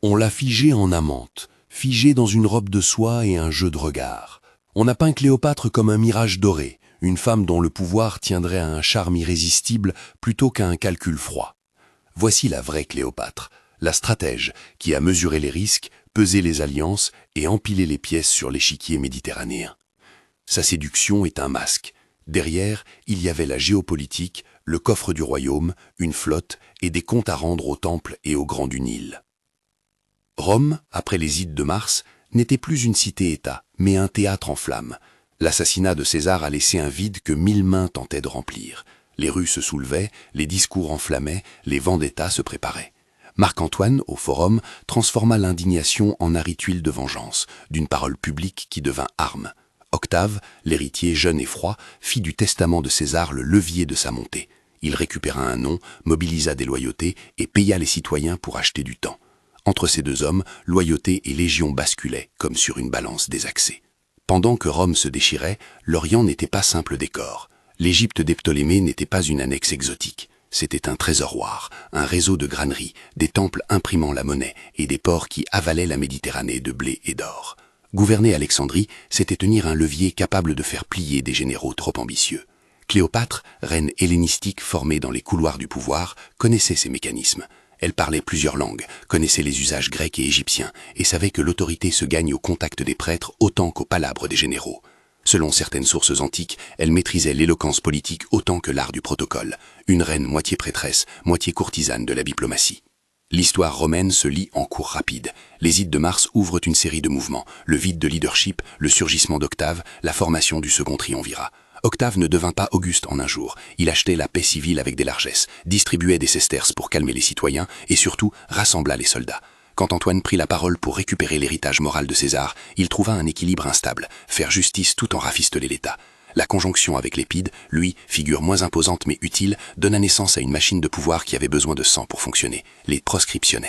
On l'a figée en amante, figée dans une robe de soie et un jeu de regard. On a peint Cléopâtre comme un mirage doré, une femme dont le pouvoir tiendrait à un charme irrésistible plutôt qu'à un calcul froid. Voici la vraie Cléopâtre, la stratège qui a mesuré les risques, pesé les alliances et empilé les pièces sur l'échiquier méditerranéen. Sa séduction est un masque. Derrière, il y avait la géopolitique, le coffre du royaume, une flotte et des comptes à rendre au temple et au Grand du Nil. Rome, après les Ides de Mars, n'était plus une cité-État, mais un théâtre en flammes. L'assassinat de César a laissé un vide que 1000 mains tentaient de remplir. Les rues se soulevaient, les discours enflammaient, les vendettas se préparaient. Marc-Antoine, au Forum, transforma l'indignation en un rituel de vengeance, d'une parole publique qui devint arme. Octave, l'héritier jeune et froid, fit du testament de César le levier de sa montée. Il récupéra un nom, mobilisa des loyautés et paya les citoyens pour acheter du temps. Entre ces deux hommes, loyauté et légion basculaient, comme sur une balance désaxée. Pendant que Rome se déchirait, l'Orient n'était pas simple décor. L'Égypte des Ptolémées n'était pas une annexe exotique. C'était un trésoroir, un réseau de graineries, des temples imprimant la monnaie et des ports qui avalaient la Méditerranée de blé et d'or. Gouverner Alexandrie, c'était tenir un levier capable de faire plier des généraux trop ambitieux. Cléopâtre, reine hellénistique formée dans les couloirs du pouvoir, connaissait ces mécanismes. Elle parlait plusieurs langues, connaissait les usages grecs et égyptiens et savait que l'autorité se gagne au contact des prêtres autant qu'au palabre des généraux. Selon certaines sources antiques, elle maîtrisait l'éloquence politique autant que l'art du protocole, une reine moitié prêtresse, moitié courtisane de la diplomatie. L'histoire romaine se lit en cours rapide. Les Ides de Mars ouvrent une série de mouvements, le vide de leadership, le surgissement d'Octave, la formation du second triumvirat. Octave ne devint pas Auguste en un jour. Il achetait la paix civile avec des largesses, distribuait des sesterces pour calmer les citoyens et surtout rassembla les soldats. Quand Antoine prit la parole pour récupérer l'héritage moral de César, il trouva un équilibre instable, faire justice tout en rafistoler l'État. La conjonction avec l'Épide, lui, figure moins imposante mais utile, donna naissance à une machine de pouvoir qui avait besoin de sang pour fonctionner, les proscriptiones.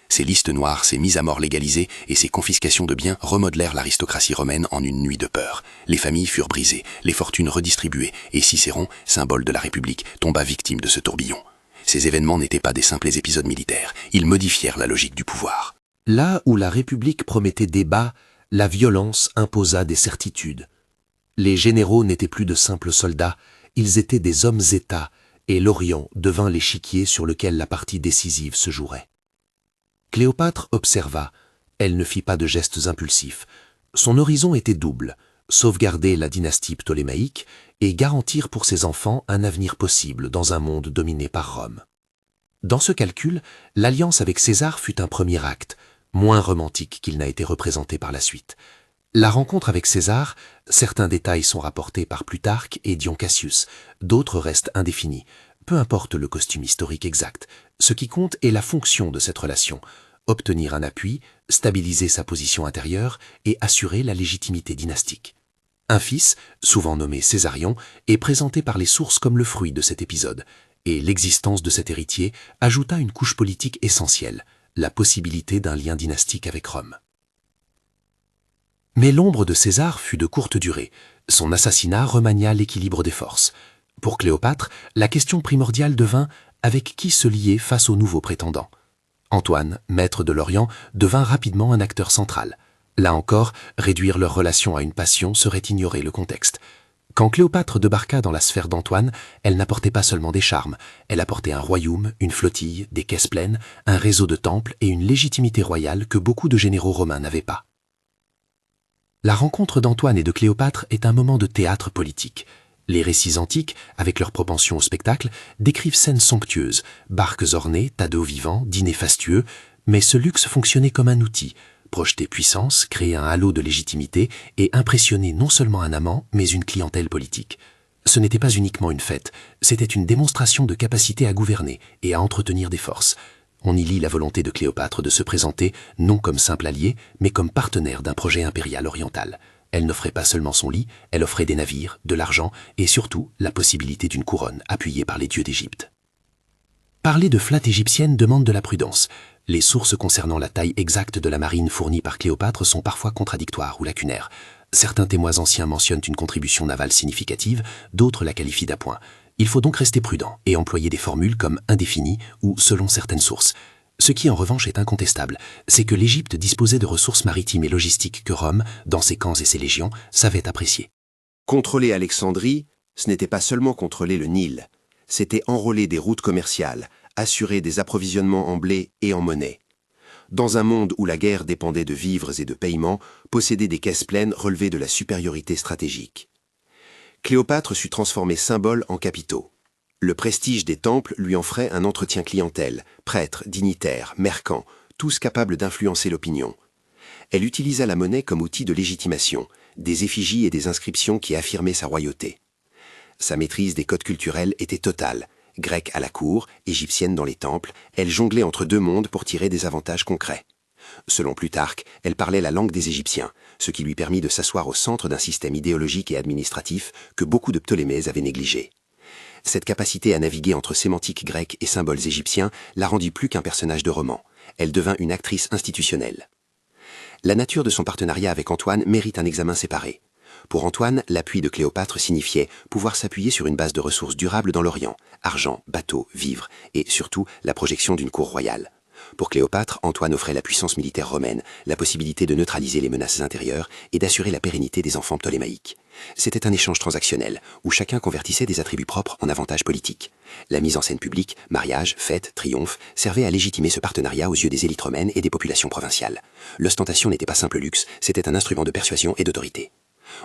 Ces listes noires, ces mises à mort légalisées et ces confiscations de biens remodelèrent l'aristocratie romaine en une nuit de peur. Les familles furent brisées, les fortunes redistribuées, et Cicéron, symbole de la République, tomba victime de ce tourbillon. Ces événements n'étaient pas des simples épisodes militaires, ils modifièrent la logique du pouvoir. Là où la République promettait débat, la violence imposa des certitudes. Les généraux n'étaient plus de simples soldats, ils étaient des hommes-État, et l'Orient devint l'échiquier sur lequel la partie décisive se jouerait. Cléopâtre observa, elle ne fit pas de gestes impulsifs. Son horizon était double, sauvegarder la dynastie ptolémaïque et garantir pour ses enfants un avenir possible dans un monde dominé par Rome. Dans ce calcul, l'alliance avec César fut un premier acte, moins romantique qu'il n'a été représenté par la suite. La rencontre avec César, certains détails sont rapportés par Plutarque et Dion Cassius, d'autres restent indéfinis. Peu importe le costume historique exact, ce qui compte est la fonction de cette relation, obtenir un appui, stabiliser sa position intérieure et assurer la légitimité dynastique. Un fils, souvent nommé Césarion, est présenté par les sources comme le fruit de cet épisode, et l'existence de cet héritier ajouta une couche politique essentielle, la possibilité d'un lien dynastique avec Rome. Mais l'ombre de César fut de courte durée. Son assassinat remania l'équilibre des forces. Pour Cléopâtre, la question primordiale devint avec qui se lier face aux nouveaux prétendants. Antoine, maître de l'Orient, devint rapidement un acteur central. Là encore, réduire leur relation à une passion serait ignorer le contexte. Quand Cléopâtre débarqua dans la sphère d'Antoine, elle n'apportait pas seulement des charmes, elle apportait un royaume, une flottille, des caisses pleines, un réseau de temples et une légitimité royale que beaucoup de généraux romains n'avaient pas. La rencontre d'Antoine et de Cléopâtre est un moment de théâtre politique. Les récits antiques, avec leur propension au spectacle, décrivent scènes somptueuses, barques ornées, tas d'eau vivants, dîners fastueux, mais ce luxe fonctionnait comme un outil, projeter puissance, créer un halo de légitimité et impressionner non seulement un amant, mais une clientèle politique. Ce n'était pas uniquement une fête, c'était une démonstration de capacité à gouverner et à entretenir des forces. On y lit la volonté de Cléopâtre de se présenter non comme simple allié, mais comme partenaire d'un projet impérial oriental. Elle n'offrait pas seulement son lit, elle offrait des navires, de l'argent et surtout la possibilité d'une couronne appuyée par les dieux d'Égypte. Parler de flotte égyptienne demande de la prudence. Les sources concernant la taille exacte de la marine fournie par Cléopâtre sont parfois contradictoires ou lacunaires. Certains témoins anciens mentionnent une contribution navale significative, d'autres la qualifient d'appoint. Il faut donc rester prudent et employer des formules comme indéfini ou selon certaines sources. Ce qui en revanche est incontestable, c'est que l'Égypte disposait de ressources maritimes et logistiques que Rome, dans ses camps et ses légions, savait apprécier. Contrôler Alexandrie, ce n'était pas seulement contrôler le Nil, c'était enrôler des routes commerciales, assurer des approvisionnements en blé et en monnaie. Dans un monde où la guerre dépendait de vivres et de paiements, posséder des caisses pleines relevait de la supériorité stratégique. Cléopâtre sut transformer symboles en capitaux. Le prestige des temples lui en ferait un entretien clientèle, prêtres, dignitaires, mercants, tous capables d'influencer l'opinion. Elle utilisa la monnaie comme outil de légitimation, des effigies et des inscriptions qui affirmaient sa royauté. Sa maîtrise des codes culturels était totale. Grecque à la cour, égyptienne dans les temples, elle jonglait entre deux mondes pour tirer des avantages concrets. Selon Plutarque, elle parlait la langue des Égyptiens, ce qui lui permit de s'asseoir au centre d'un système idéologique et administratif que beaucoup de Ptolémées avaient négligé. Cette capacité à naviguer entre sémantique grecque et symboles égyptiens la rendit plus qu'un personnage de roman. Elle devint une actrice institutionnelle. La nature de son partenariat avec Antoine mérite un examen séparé. Pour Antoine, l'appui de Cléopâtre signifiait pouvoir s'appuyer sur une base de ressources durables dans l'Orient, argent, bateaux, vivres, et surtout la projection d'une cour royale. Pour Cléopâtre, Antoine offrait la puissance militaire romaine, la possibilité de neutraliser les menaces intérieures et d'assurer la pérennité des enfants ptolémaïques. C'était un échange transactionnel, où chacun convertissait des attributs propres en avantages politiques. La mise en scène publique, mariages, fêtes, triomphes, servait à légitimer ce partenariat aux yeux des élites romaines et des populations provinciales. L'ostentation n'était pas simple luxe, c'était un instrument de persuasion et d'autorité.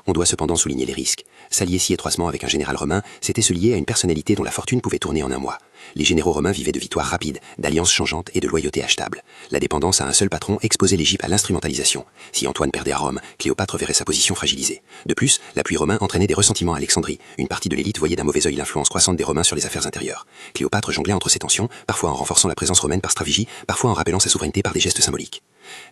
On doit cependant souligner les risques. S'allier si étroitement avec un général romain, c'était se lier à une personnalité dont la fortune pouvait tourner en un mois. Les généraux romains vivaient de victoires rapides, d'alliances changeantes et de loyauté achetable. La dépendance à un seul patron exposait l'Égypte à l'instrumentalisation. Si Antoine perdait à Rome, Cléopâtre verrait sa position fragilisée. De plus, l'appui romain entraînait des ressentiments à Alexandrie. Une partie de l'élite voyait d'un mauvais œil l'influence croissante des Romains sur les affaires intérieures. Cléopâtre jonglait entre ces tensions, parfois en renforçant la présence romaine par stratégie, parfois en rappelant sa souveraineté par des gestes symboliques.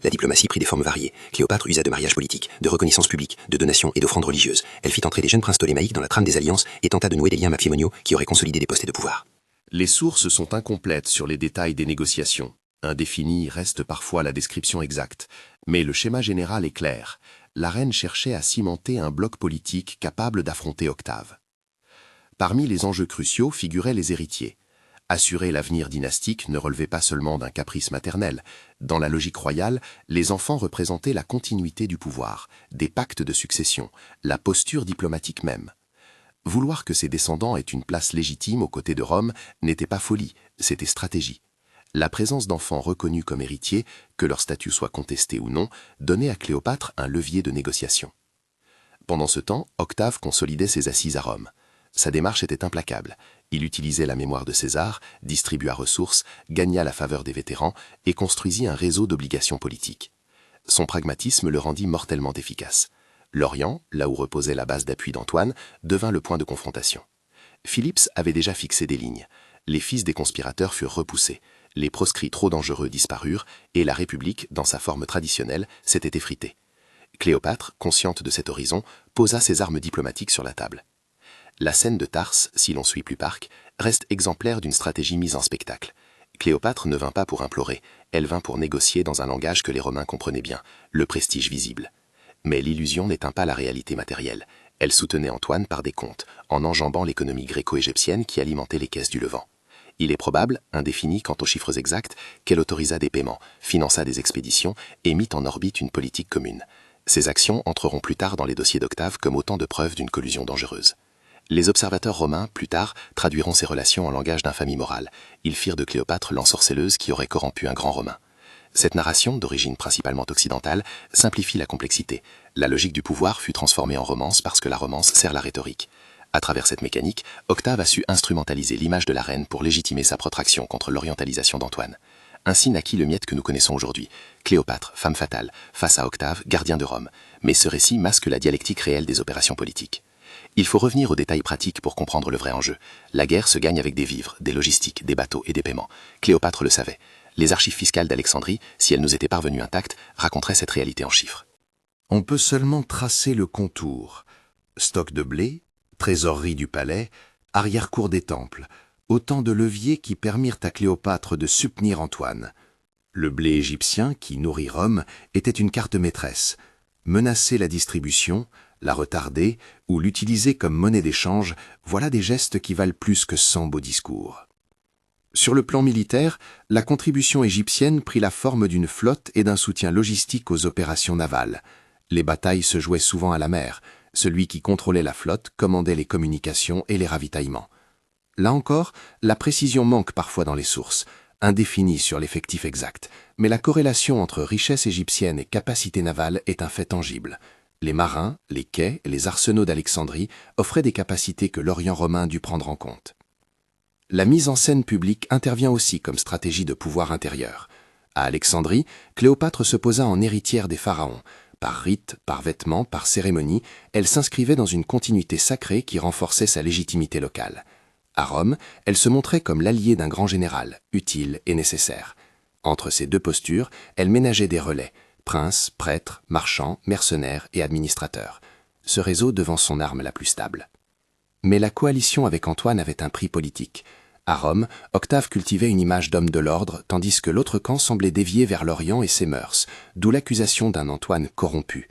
La diplomatie prit des formes variées. Cléopâtre usa de mariages politiques, de reconnaissance publique, de donations et d'offrandes religieuses. Elle fit entrer les jeunes princes ptolémaïques dans la trame des alliances et tenta de nouer des liens matrimoniaux qui auraient consolidé des postes de pouvoir. Les sources sont incomplètes sur les détails des négociations. Indéfinie reste parfois la description exacte, mais le schéma général est clair. La reine cherchait à cimenter un bloc politique capable d'affronter Octave. Parmi les enjeux cruciaux figuraient les héritiers. Assurer l'avenir dynastique ne relevait pas seulement d'un caprice maternel. Dans la logique royale, les enfants représentaient la continuité du pouvoir, des pactes de succession, la posture diplomatique même. Vouloir que ses descendants aient une place légitime aux côtés de Rome n'était pas folie, c'était stratégie. La présence d'enfants reconnus comme héritiers, que leur statut soit contesté ou non, donnait à Cléopâtre un levier de négociation. Pendant ce temps, Octave consolidait ses assises à Rome. Sa démarche était implacable. Il utilisait la mémoire de César, distribua ressources, gagna la faveur des vétérans et construisit un réseau d'obligations politiques. Son pragmatisme le rendit mortellement efficace. L'Orient, là où reposait la base d'appui d'Antoine, devint le point de confrontation. Philippe avait déjà fixé des lignes. Les fils des conspirateurs furent repoussés, les proscrits trop dangereux disparurent et la République, dans sa forme traditionnelle, s'était effritée. Cléopâtre, consciente de cet horizon, posa ses armes diplomatiques sur la table. La scène de Tarse, si l'on suit Plutarque, reste exemplaire d'une stratégie mise en spectacle. Cléopâtre ne vint pas pour implorer, elle vint pour négocier dans un langage que les Romains comprenaient bien, le prestige visible. Mais l'illusion n'éteint pas la réalité matérielle. Elle soutenait Antoine par des comptes, en enjambant l'économie gréco-égyptienne qui alimentait les caisses du Levant. Il est probable, indéfini quant aux chiffres exacts, qu'elle autorisa des paiements, finança des expéditions et mit en orbite une politique commune. Ces actions entreront plus tard dans les dossiers d'Octave comme autant de preuves d'une collusion dangereuse. Les observateurs romains, plus tard, traduiront ces relations en langage d'infamie morale. Ils firent de Cléopâtre l'ensorceleuse qui aurait corrompu un grand Romain. Cette narration, d'origine principalement occidentale, simplifie la complexité. La logique du pouvoir fut transformée en romance parce que la romance sert la rhétorique. À travers cette mécanique, Octave a su instrumentaliser l'image de la reine pour légitimer sa protraction contre l'orientalisation d'Antoine. Ainsi naquit le Miette que nous connaissons aujourd'hui. Cléopâtre, femme fatale, face à Octave, gardien de Rome. Mais ce récit masque la dialectique réelle des opérations politiques. Il faut revenir aux détails pratiques pour comprendre le vrai enjeu. La guerre se gagne avec des vivres, des logistiques, des bateaux et des paiements. Cléopâtre le savait. Les archives fiscales d'Alexandrie, si elles nous étaient parvenues intactes, raconteraient cette réalité en chiffres. On peut seulement tracer le contour. Stock de blé, trésorerie du palais, arrière-cour des temples, autant de leviers qui permirent à Cléopâtre de subtenir Antoine. Le blé égyptien, qui nourrit Rome, était une carte maîtresse. Menacer la distribution, la retarder ou l'utiliser comme monnaie d'échange, voilà des gestes qui valent plus que 100 beaux discours. Sur le plan militaire, la contribution égyptienne prit la forme d'une flotte et d'un soutien logistique aux opérations navales. Les batailles se jouaient souvent à la mer. Celui qui contrôlait la flotte commandait les communications et les ravitaillements. Là encore, la précision manque parfois dans les sources, indéfinie sur l'effectif exact, mais la corrélation entre richesse égyptienne et capacité navale est un fait tangible. Les marins, les quais et les arsenaux d'Alexandrie offraient des capacités que l'Orient romain dut prendre en compte. La mise en scène publique intervient aussi comme stratégie de pouvoir intérieur. À Alexandrie, Cléopâtre se posa en héritière des pharaons. Par rite, par vêtements, par cérémonie, elle s'inscrivait dans une continuité sacrée qui renforçait sa légitimité locale. À Rome, elle se montrait comme l'alliée d'un grand général, utile et nécessaire. Entre ces deux postures, elle ménageait des relais, princes, prêtres, marchands, mercenaires et administrateurs. Ce réseau devant son arme la plus stable. Mais la coalition avec Antoine avait un prix politique. À Rome, Octave cultivait une image d'homme de l'ordre, tandis que l'autre camp semblait dévier vers l'Orient et ses mœurs, d'où l'accusation d'un Antoine corrompu.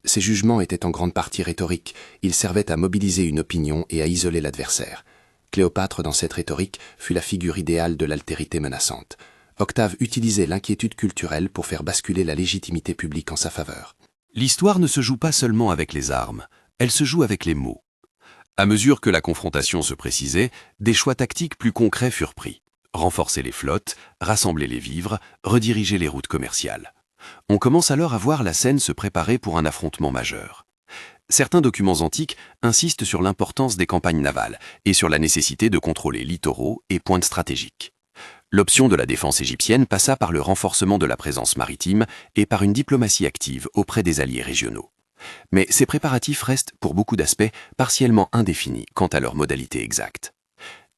Ses jugements étaient en grande partie rhétoriques, ils servaient à mobiliser une opinion et à isoler l'adversaire. Cléopâtre, dans cette rhétorique, fut la figure idéale de l'altérité menaçante. Octave utilisait l'inquiétude culturelle pour faire basculer la légitimité publique en sa faveur. L'histoire ne se joue pas seulement avec les armes, elle se joue avec les mots. À mesure que la confrontation se précisait, des choix tactiques plus concrets furent pris. Renforcer les flottes, rassembler les vivres, rediriger les routes commerciales. On commence alors à voir la scène se préparer pour un affrontement majeur. Certains documents antiques insistent sur l'importance des campagnes navales et sur la nécessité de contrôler littoraux et pointes stratégiques. L'option de la défense égyptienne passa par le renforcement de la présence maritime et par une diplomatie active auprès des alliés régionaux. Mais ces préparatifs restent, pour beaucoup d'aspects, partiellement indéfinis quant à leur modalité exacte.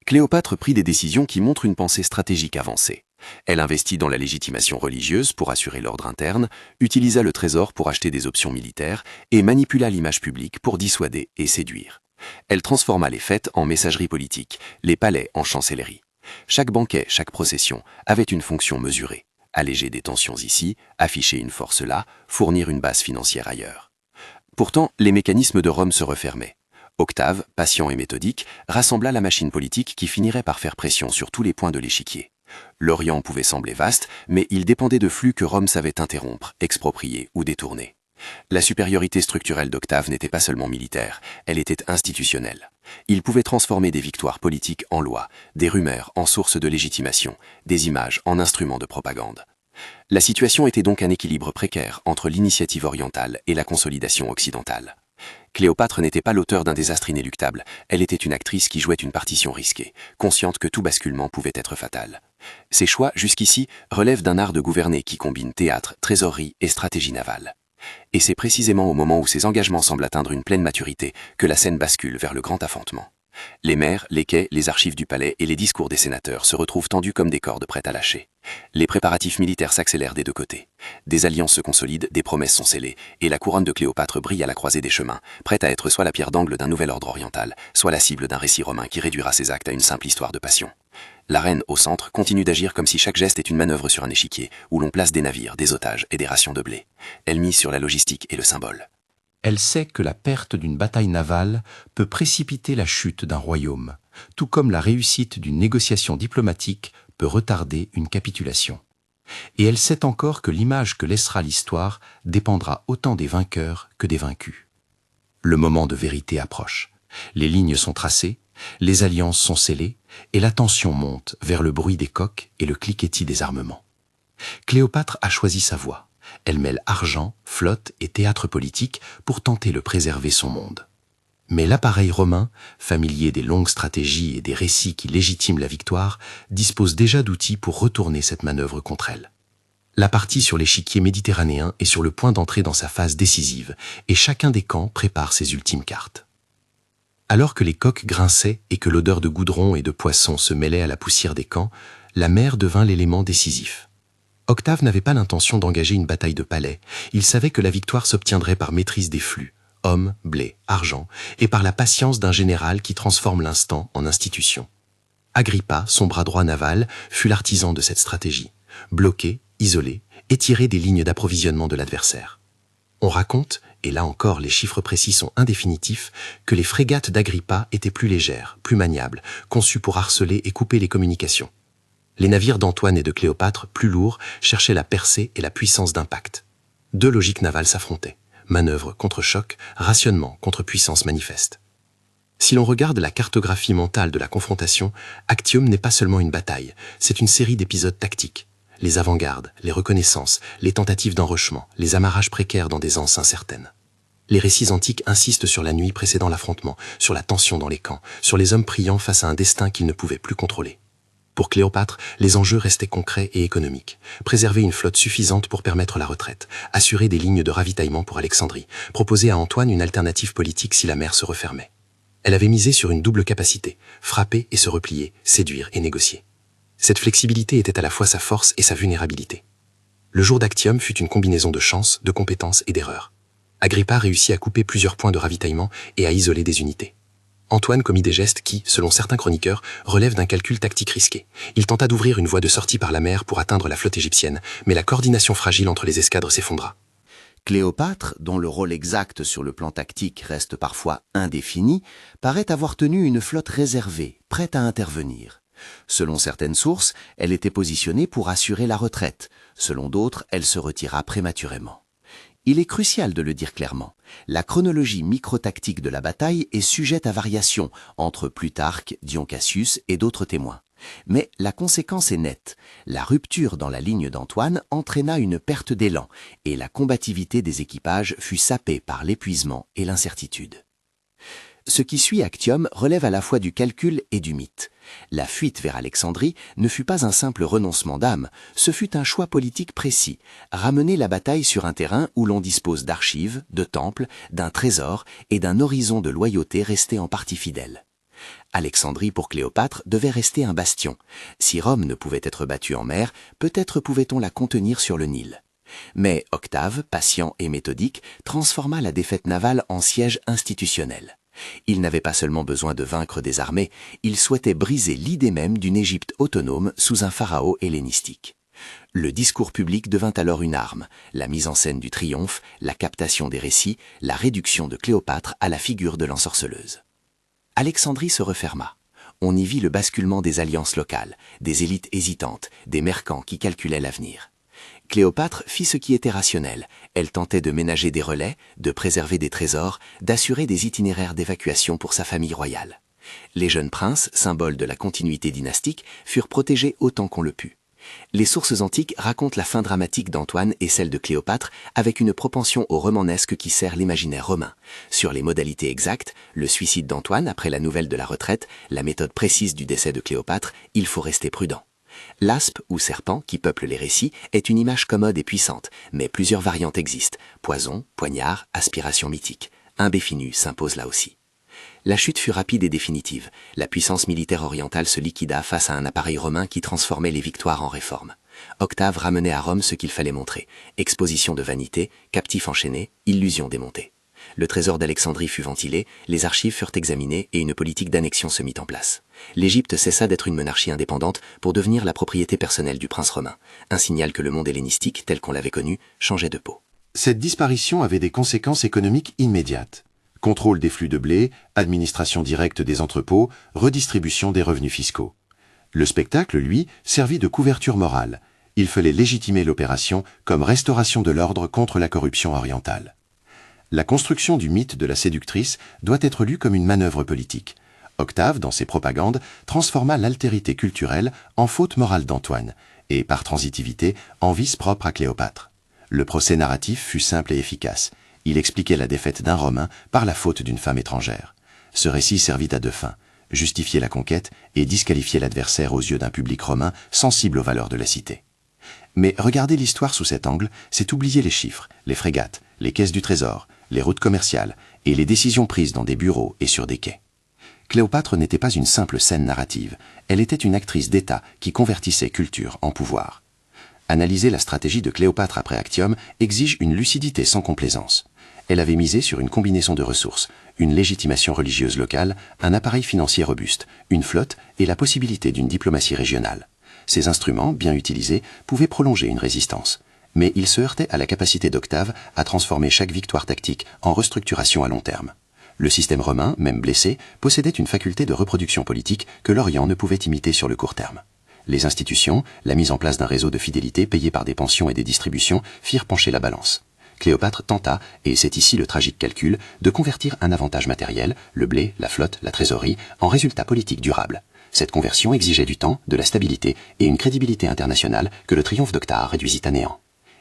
Cléopâtre prit des décisions qui montrent une pensée stratégique avancée. Elle investit dans la légitimation religieuse pour assurer l'ordre interne, utilisa le trésor pour acheter des options militaires et manipula l'image publique pour dissuader et séduire. Elle transforma les fêtes en messagerie politique, les palais en chancellerie. Chaque banquet, chaque procession avait une fonction mesurée. Alléger des tensions ici, afficher une force là, fournir une base financière ailleurs. Pourtant, les mécanismes de Rome se refermaient. Octave, patient et méthodique, rassembla la machine politique qui finirait par faire pression sur tous les points de l'échiquier. L'Orient pouvait sembler vaste, mais il dépendait de flux que Rome savait interrompre, exproprier ou détourner. La supériorité structurelle d'Octave n'était pas seulement militaire, elle était institutionnelle. Il pouvait transformer des victoires politiques en lois, des rumeurs en sources de légitimation, des images en instruments de propagande. La situation était donc un équilibre précaire entre l'initiative orientale et la consolidation occidentale. Cléopâtre n'était pas l'auteur d'un désastre inéluctable, elle était une actrice qui jouait une partition risquée, consciente que tout basculement pouvait être fatal. Ses choix, jusqu'ici, relèvent d'un art de gouverner qui combine théâtre, trésorerie et stratégie navale. Et c'est précisément au moment où ses engagements semblent atteindre une pleine maturité que la scène bascule vers le grand affrontement. Les mers, les quais, les archives du palais et les discours des sénateurs se retrouvent tendus comme des cordes prêtes à lâcher. Les préparatifs militaires s'accélèrent des deux côtés. Des alliances se consolident, des promesses sont scellées, et la couronne de Cléopâtre brille à la croisée des chemins, prête à être soit la pierre d'angle d'un nouvel ordre oriental, soit la cible d'un récit romain qui réduira ses actes à une simple histoire de passion. La reine, au centre, continue d'agir comme si chaque geste est une manœuvre sur un échiquier, où l'on place des navires, des otages et des rations de blé. Elle mise sur la logistique et le symbole. Elle sait que la perte d'une bataille navale peut précipiter la chute d'un royaume, tout comme la réussite d'une négociation diplomatique peut retarder une capitulation. Et elle sait encore que l'image que laissera l'histoire dépendra autant des vainqueurs que des vaincus. Le moment de vérité approche. Les lignes sont tracées, les alliances sont scellées, et la tension monte vers le bruit des coqs et le cliquetis des armements. Cléopâtre a choisi sa voie. Elle mêle argent, flotte et théâtre politique pour tenter de préserver son monde. Mais l'appareil romain, familier des longues stratégies et des récits qui légitiment la victoire, dispose déjà d'outils pour retourner cette manœuvre contre elle. La partie sur l'échiquier méditerranéen est sur le point d'entrer dans sa phase décisive, et chacun des camps prépare ses ultimes cartes. Alors que les coqs grinçaient et que l'odeur de goudron et de poisson se mêlait à la poussière des camps, la mer devint l'élément décisif. Octave n'avait pas l'intention d'engager une bataille de palais. Il savait que la victoire s'obtiendrait par maîtrise des flux, hommes, blé, argent, et par la patience d'un général qui transforme l'instant en institution. Agrippa, son bras droit naval, fut l'artisan de cette stratégie. Bloquer, isoler, étirer des lignes d'approvisionnement de l'adversaire. On raconte, et là encore les chiffres précis sont indéfinitifs, que les frégates d'Agrippa étaient plus légères, plus maniables, conçues pour harceler et couper les communications. Les navires d'Antoine et de Cléopâtre, plus lourds, cherchaient la percée et la puissance d'impact. Deux logiques navales s'affrontaient. Manœuvre contre choc, rationnement contre puissance manifeste. Si l'on regarde la cartographie mentale de la confrontation, Actium n'est pas seulement une bataille, c'est une série d'épisodes tactiques. Les avant-gardes, les reconnaissances, les tentatives d'enrochement, les amarrages précaires dans des anses incertaines. Les récits antiques insistent sur la nuit précédant l'affrontement, sur la tension dans les camps, sur les hommes priant face à un destin qu'ils ne pouvaient plus contrôler. Pour Cléopâtre, les enjeux restaient concrets et économiques. Préserver une flotte suffisante pour permettre la retraite, assurer des lignes de ravitaillement pour Alexandrie, proposer à Antoine une alternative politique si la mer se refermait. Elle avait misé sur une double capacité, frapper et se replier, séduire et négocier. Cette flexibilité était à la fois sa force et sa vulnérabilité. Le jour d'Actium fut une combinaison de chance, de compétences et d'erreurs. Agrippa réussit à couper plusieurs points de ravitaillement et à isoler des unités. Antoine commit des gestes qui, selon certains chroniqueurs, relèvent d'un calcul tactique risqué. Il tenta d'ouvrir une voie de sortie par la mer pour atteindre la flotte égyptienne, mais la coordination fragile entre les escadres s'effondra. Cléopâtre, dont le rôle exact sur le plan tactique reste parfois indéfini, paraît avoir tenu une flotte réservée, prête à intervenir. Selon certaines sources, elle était positionnée pour assurer la retraite. Selon d'autres, elle se retira prématurément. Il est crucial de le dire clairement. La chronologie microtactique de la bataille est sujette à variation entre Plutarque, Dion Cassius et d'autres témoins. Mais la conséquence est nette. La rupture dans la ligne d'Antoine entraîna une perte d'élan et la combativité des équipages fut sapée par l'épuisement et l'incertitude. Ce qui suit Actium relève à la fois du calcul et du mythe. La fuite vers Alexandrie ne fut pas un simple renoncement d'âme, ce fut un choix politique précis, ramener la bataille sur un terrain où l'on dispose d'archives, de temples, d'un trésor et d'un horizon de loyauté resté en partie fidèle. Alexandrie pour Cléopâtre devait rester un bastion. Si Rome ne pouvait être battue en mer, peut-être pouvait-on la contenir sur le Nil. Mais Octave, patient et méthodique, transforma la défaite navale en siège institutionnel. Il n'avait pas seulement besoin de vaincre des armées, il souhaitait briser l'idée même d'une Égypte autonome sous un pharaon hellénistique. Le discours public devint alors une arme, la mise en scène du triomphe, la captation des récits, la réduction de Cléopâtre à la figure de l'ensorceleuse. Alexandrie se referma. On y vit le basculement des alliances locales, des élites hésitantes, des mercants qui calculaient l'avenir. Cléopâtre fit ce qui était rationnel. Elle tentait de ménager des relais, de préserver des trésors, d'assurer des itinéraires d'évacuation pour sa famille royale. Les jeunes princes, symboles de la continuité dynastique, furent protégés autant qu'on le put. Les sources antiques racontent la fin dramatique d'Antoine et celle de Cléopâtre avec une propension au romanesque qui sert l'imaginaire romain. Sur les modalités exactes, le suicide d'Antoine après la nouvelle de la retraite, la méthode précise du décès de Cléopâtre, il faut rester prudent. L'aspe ou serpent qui peuple les récits est une image commode et puissante, mais plusieurs variantes existent. Poison, poignard, aspiration mythique. Un Béfinu s'impose là aussi. La chute fut rapide et définitive. La puissance militaire orientale se liquida face à un appareil romain qui transformait les victoires en réformes. Octave ramenait à Rome ce qu'il fallait montrer. Exposition de vanité, captifs enchaînés, illusions démontées. Le trésor d'Alexandrie fut ventilé, les archives furent examinées et une politique d'annexion se mit en place. L'Égypte cessa d'être une monarchie indépendante pour devenir la propriété personnelle du prince romain. Un signal que le monde hellénistique, tel qu'on l'avait connu, changeait de peau. Cette disparition avait des conséquences économiques immédiates. Contrôle des flux de blé, administration directe des entrepôts, redistribution des revenus fiscaux. Le spectacle, lui, servit de couverture morale. Il fallait légitimer l'opération comme restauration de l'ordre contre la corruption orientale. La construction du mythe de la séductrice doit être lue comme une manœuvre politique. Octave, dans ses propagandes, transforma l'altérité culturelle en faute morale d'Antoine, et par transitivité, en vice propre à Cléopâtre. Le procès narratif fut simple et efficace. Il expliquait la défaite d'un Romain par la faute d'une femme étrangère. Ce récit servit à deux fins, justifier la conquête et disqualifier l'adversaire aux yeux d'un public romain sensible aux valeurs de la cité. Mais regarder l'histoire sous cet angle, c'est oublier les chiffres, les frégates, les caisses du trésor, les routes commerciales et les décisions prises dans des bureaux et sur des quais. Cléopâtre n'était pas une simple scène narrative, elle était une actrice d'État qui convertissait culture en pouvoir. Analyser la stratégie de Cléopâtre après Actium exige une lucidité sans complaisance. Elle avait misé sur une combinaison de ressources, une légitimation religieuse locale, un appareil financier robuste, une flotte et la possibilité d'une diplomatie régionale. Ces instruments, bien utilisés, pouvaient prolonger une résistance. Mais ils se heurtaient à la capacité d'Octave à transformer chaque victoire tactique en restructuration à long terme. Le système romain, même blessé, possédait une faculté de reproduction politique que l'Orient ne pouvait imiter sur le court terme. Les institutions, la mise en place d'un réseau de fidélité payé par des pensions et des distributions, firent pencher la balance. Cléopâtre tenta, et c'est ici le tragique calcul, de convertir un avantage matériel, le blé, la flotte, la trésorerie, en résultat politique durable. Cette conversion exigeait du temps, de la stabilité et une crédibilité internationale que le triomphe d'Octare réduisit à néant.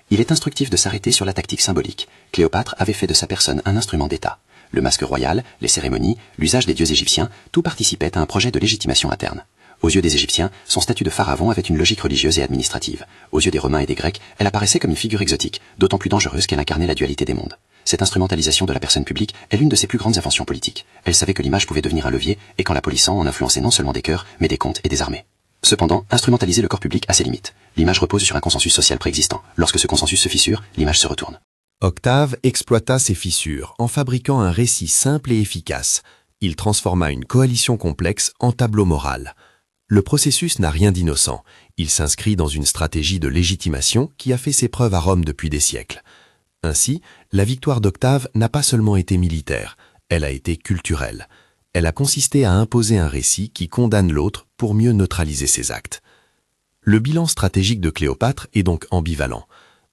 Il est instructif de s'arrêter sur la tactique symbolique. Cléopâtre avait fait de sa personne un instrument d'État. Le masque royal, les cérémonies, l'usage des dieux égyptiens, tout participait à un projet de légitimation interne. Aux yeux des Égyptiens, son statut de pharaon avait une logique religieuse et administrative. Aux yeux des Romains et des Grecs, elle apparaissait comme une figure exotique, d'autant plus dangereuse qu'elle incarnait la dualité des mondes. Cette instrumentalisation de la personne publique est l'une de ses plus grandes inventions politiques. Elle savait que l'image pouvait devenir un levier, et qu'en la polissant, on influençait non seulement des cœurs, mais des comptes et des armées. Cependant, instrumentaliser le corps public a ses limites. L'image repose sur un consensus social préexistant. Lorsque ce consensus se fissure, l'image se retourne. Octave exploita ces fissures en fabriquant un récit simple et efficace. Il transforma une coalition complexe en tableau moral. Le processus n'a rien d'innocent. Il s'inscrit dans une stratégie de légitimation qui a fait ses preuves à Rome depuis des siècles. Ainsi, la victoire d'Octave n'a pas seulement été militaire, elle a été culturelle. Elle a consisté à imposer un récit qui condamne l'autre pour mieux neutraliser ses actes. Le bilan stratégique de Cléopâtre est donc ambivalent.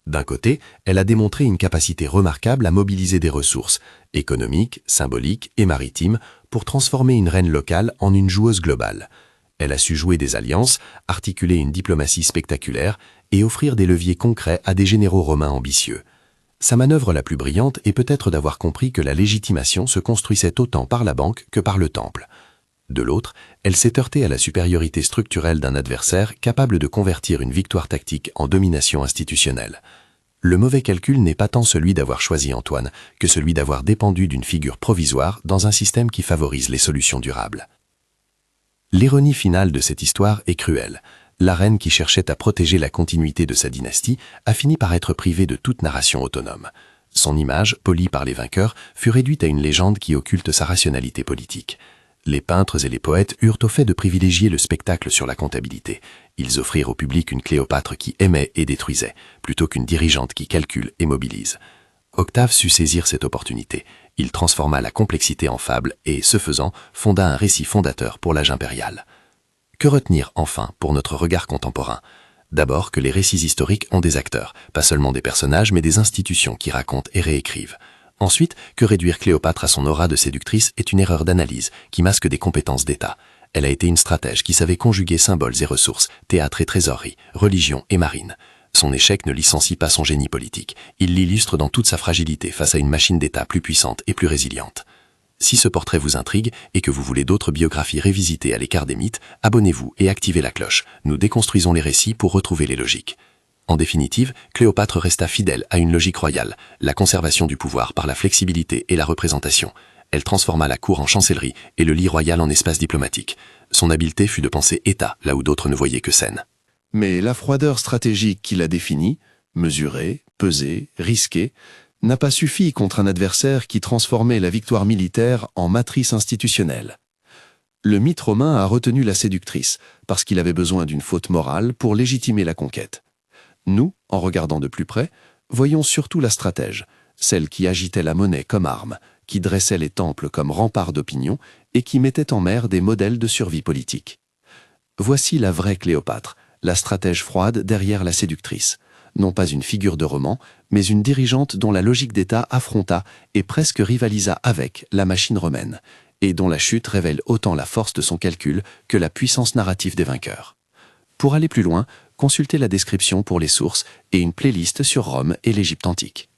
D'un côté, elle a démontré une capacité remarquable à mobiliser des ressources, économiques, symboliques et maritimes, pour transformer une reine locale en une joueuse globale. Elle a su jouer des alliances, articuler une diplomatie spectaculaire et offrir des leviers concrets à des généraux romains ambitieux. Sa manœuvre la plus brillante est peut-être d'avoir compris que la légitimation se construisait autant par la banque que par le temple. De l'autre, elle s'est heurtée à la supériorité structurelle d'un adversaire capable de convertir une victoire tactique en domination institutionnelle. Le mauvais calcul n'est pas tant celui d'avoir choisi Antoine que celui d'avoir dépendu d'une figure provisoire dans un système qui favorise les solutions durables. L'ironie finale de cette histoire est cruelle. La reine qui cherchait à protéger la continuité de sa dynastie a fini par être privée de toute narration autonome. Son image, polie par les vainqueurs, fut réduite à une légende qui occulte sa rationalité politique. Les peintres et les poètes eurent au fait de privilégier le spectacle sur la comptabilité. Ils offrirent au public une Cléopâtre qui aimait et détruisait, plutôt qu'une dirigeante qui calcule et mobilise. Octave sut saisir cette opportunité. Il transforma la complexité en fable et, ce faisant, fonda un récit fondateur pour l'âge impérial. Que retenir enfin pour notre regard contemporain? D'abord que les récits historiques ont des acteurs, pas seulement des personnages mais des institutions qui racontent et réécrivent. Ensuite, que réduire Cléopâtre à son aura de séductrice est une erreur d'analyse qui masque des compétences d'État. Elle a été une stratège qui savait conjuguer symboles et ressources, théâtre et trésorerie, religion et marine. Son échec ne licencie pas son génie politique. Il l'illustre dans toute sa fragilité face à une machine d'État plus puissante et plus résiliente. Si ce portrait vous intrigue et que vous voulez d'autres biographies révisitées à l'écart des mythes, abonnez-vous et activez la cloche. Nous déconstruisons les récits pour retrouver les logiques. En définitive, Cléopâtre resta fidèle à une logique royale, la conservation du pouvoir par la flexibilité et la représentation. Elle transforma la cour en chancellerie et le lit royal en espace diplomatique. Son habileté fut de penser État là où d'autres ne voyaient que scène. Mais la froideur stratégique qui l'a définie, mesurée, pesée, risquée, n'a pas suffi contre un adversaire qui transformait la victoire militaire en matrice institutionnelle. Le mythe romain a retenu la séductrice, parce qu'il avait besoin d'une faute morale pour légitimer la conquête. Nous, en regardant de plus près, voyons surtout la stratège, celle qui agitait la monnaie comme arme, qui dressait les temples comme rempart d'opinion et qui mettait en mer des modèles de survie politique. Voici la vraie Cléopâtre, la stratège froide derrière la séductrice. Non pas une figure de roman, mais une dirigeante dont la logique d'État affronta et presque rivalisa avec la machine romaine, et dont la chute révèle autant la force de son calcul que la puissance narrative des vainqueurs. Pour aller plus loin, consultez la description pour les sources et une playlist sur Rome et l'Égypte antique.